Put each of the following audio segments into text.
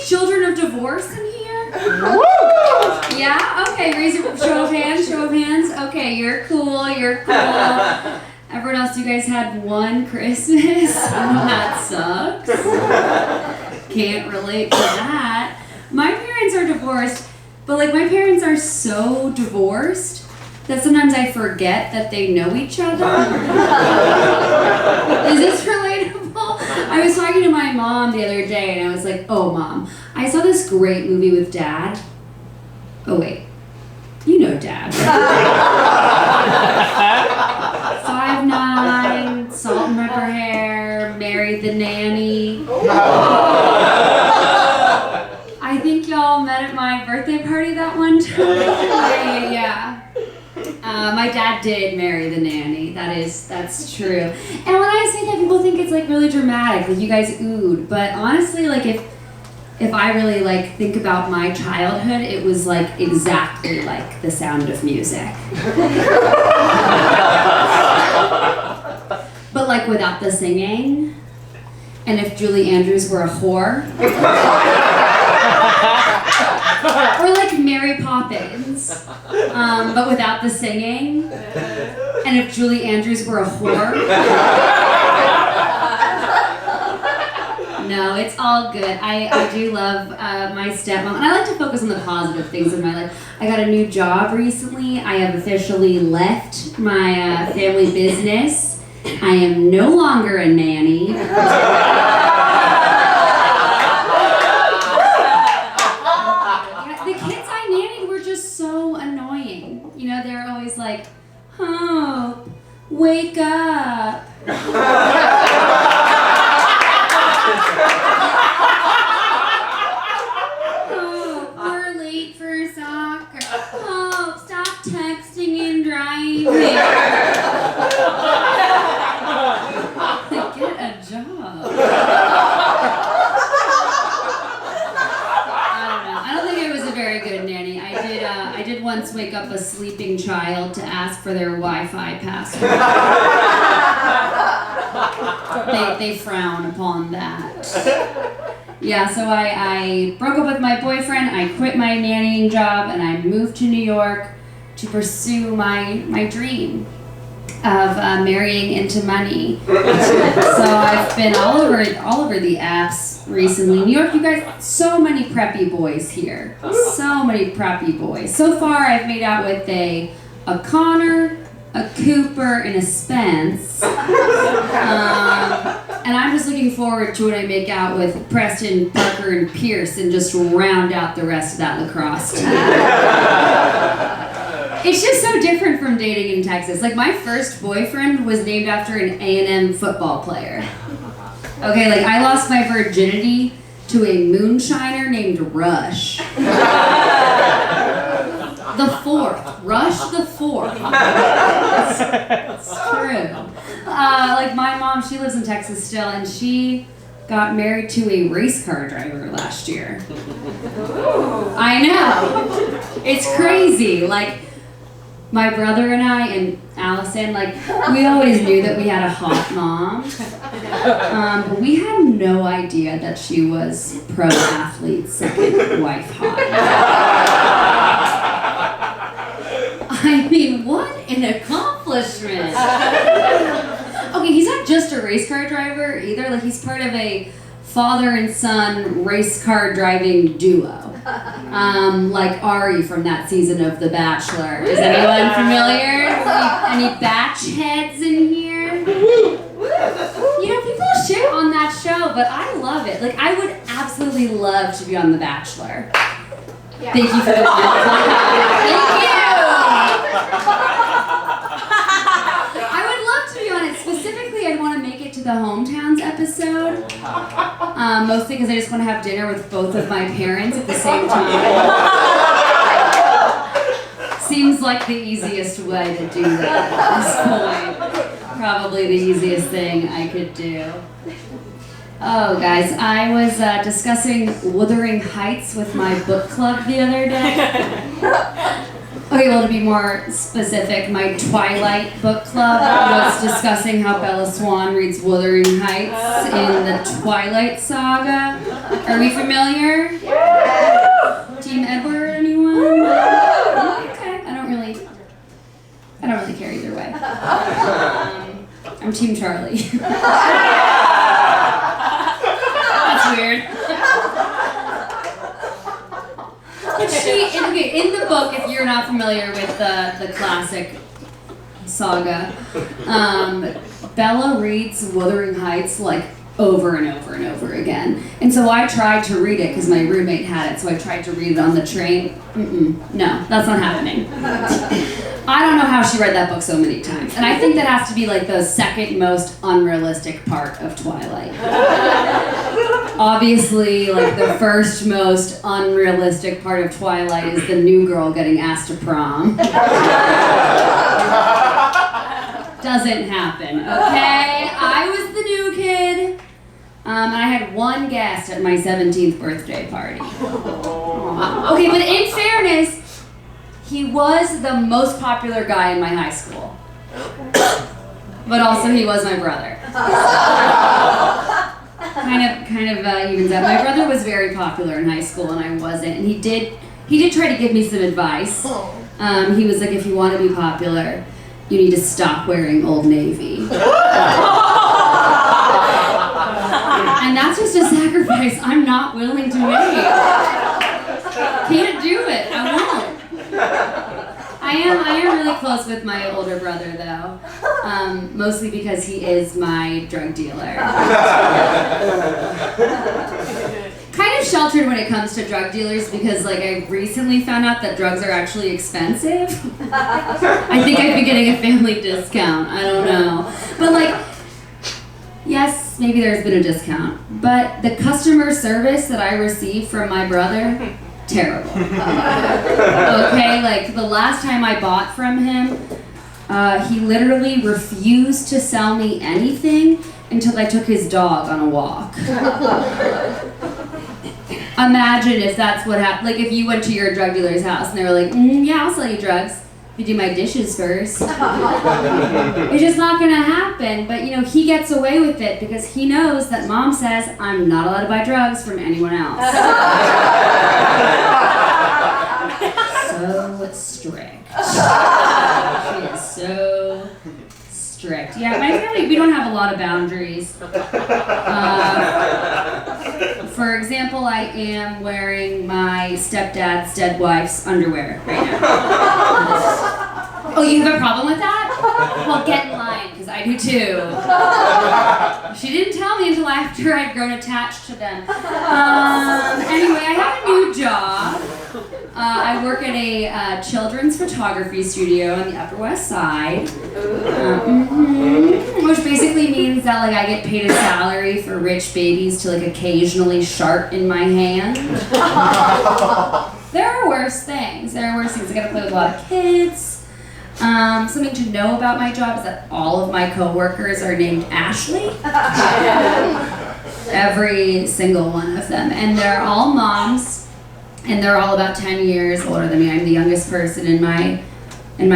children of divorce in here? Yeah? Okay, raise your show of hands, show of hands. Okay, you're cool. Everyone else, you guys had one Christmas? That sucks. Can't relate to that. My parents are divorced, but like my parents are so divorced that sometimes I forget that they know each other. Is this relatable? I was talking to my mom the other day and I was like, oh Mom, I saw this great movie with Dad. Oh wait, you know Dad. 5'9", salt and pepper hair, married the nanny. I think y'all met at my birthday party that one time. Yeah. My dad did marry the nanny. That's true. And when I say that, people think it's like really dramatic, like you guys oohed. But honestly, like if I really like think about my childhood, it was like exactly like The Sound of Music. But like without the singing. And if Julie Andrews were a whore. Or like Mary Poppins, but without the singing. And if Julie Andrews were a whore. No, it's all good. I do love my stepmom, and I like to focus on the positive things in my life. I got a new job recently. I have officially left my family business. I am no longer a nanny. They're always like, Hope, wake up. Hope, we're late for soccer. Hope, stop texting and driving. Get a job. I did once wake up a sleeping child to ask for their Wi-Fi password. They frown upon that. Yeah, so I broke up with my boyfriend, I quit my nannying job, and I moved to New York to pursue my dream of marrying into money. So I've been all over the apps recently. New York, you guys, so many preppy boys here. So many preppy boys. So far, I've made out with a Connor, a Cooper, and a Spence. And I'm just looking forward to when I make out with Preston, Parker, and Pierce and just round out the rest of that lacrosse team. It's just so different from dating in Texas. Like, my first boyfriend was named after an A&M football player. Okay, like, I lost my virginity to a moonshiner named Rush. The fourth. Rush the fourth. It's true. Like, my mom, she lives in Texas still, and she got married to a race car driver last year. I know. It's crazy. Like, my brother and I and Allison, like, we always knew that we had a hot mom, but we had no idea that she was pro athlete, second wife hot. I mean, what an accomplishment! Okay, he's not just a race car driver either, like, he's part of a father and son race car driving duo. Like Ari from that season of The Bachelor. Is anyone familiar? Any batch heads in here? You know, people shit on that show, but I love it. Like, I would absolutely love to be on The Bachelor. Yeah. Thank you for the Thank you! I would love to be on it. Specifically, I'd want to make it to the Hometowns episode. Mostly because I just want to have dinner with both of my parents at the same time. Seems like the easiest way to do that at this point. Probably the easiest thing I could do. Oh, guys, I was discussing Wuthering Heights with my book club the other day. Okay, well, to be more specific, my Twilight book club was discussing how Bella Swan reads Wuthering Heights in the Twilight Saga. Are we familiar? Team Edward, anyone? Okay, I don't really care either way. I'm Team Charlie. That's weird. But in the book, if you're not familiar with the classic saga, Bella reads Wuthering Heights like over and over and over again. And so I tried to read it because my roommate had it, so I tried to read it on the train. No, that's not happening. I don't know how she read that book so many times. And I think that has to be like the second most unrealistic part of Twilight. Obviously, like the first most unrealistic part of Twilight is the new girl getting asked to prom. Doesn't happen, okay? I was the new kid. And I had one guest at my 17th birthday party. Okay, but in fairness, he was the most popular guy in my high school. But also he was my brother. Kind of evens out. My brother was very popular in high school and I wasn't. And he did try to give me some advice. He was like, if you want to be popular, you need to stop wearing Old Navy. And that's just a sacrifice I'm not willing to make. Can't do it. I won't. I am really close with my older brother though, mostly because he is my drug dealer. Kind of sheltered when it comes to drug dealers because like I recently found out that drugs are actually expensive. I think I've been getting a family discount. I don't know. But like, yes, maybe there's been a discount, but the customer service that I receive from my brother, terrible. Okay, like the last time I bought from him, he literally refused to sell me anything until I took his dog on a walk. Imagine if that's what happened. Like if you went to your drug dealer's house and they were like, yeah, I'll sell you drugs. You do my dishes first. It's just not gonna happen. But you know, he gets away with it because he knows that mom says I'm not allowed to buy drugs from anyone else. So strict. She is so strict. Yeah, my family, we don't have a lot of boundaries. For example, I am wearing my stepdad's dead wife's underwear right now. Oh, you have a problem with that? Well, get in line, because I do too. She didn't tell me until after I'd grown attached to them. Anyway, I have a new job. I work at a children's photography studio on the Upper West Side. Which basically means that like I get paid a salary for rich babies to like occasionally shart in my hand. There are worse things. I gotta play with a lot of kids. Something to know about my job is that all of my coworkers are named Ashley. Every single one of them. And they're all moms. And they're all about 10 years older than me. I'm the youngest person in my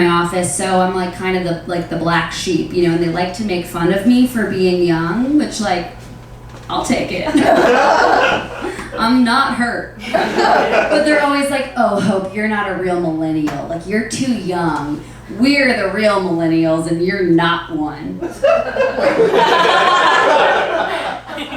office, so I'm like kind of the black sheep, you know, and they like to make fun of me for being young, which like, I'll take it. I'm not hurt. But they're always like, oh, Hope, you're not a real millennial. Like, you're too young. We're the real millennials and you're not one.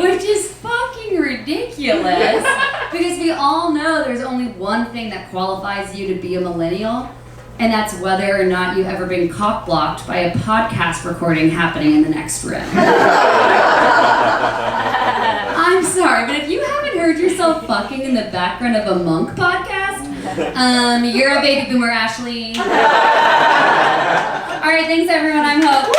Which is fucking ridiculous. Because we all know there's only one thing that qualifies you to be a millennial, and that's whether or not you've ever been cock-blocked by a podcast recording happening in the next room. I'm sorry, but if you haven't heard yourself fucking in the background of a Monk podcast, you're a baby boomer, Ashley. All right, thanks everyone, I'm Hope.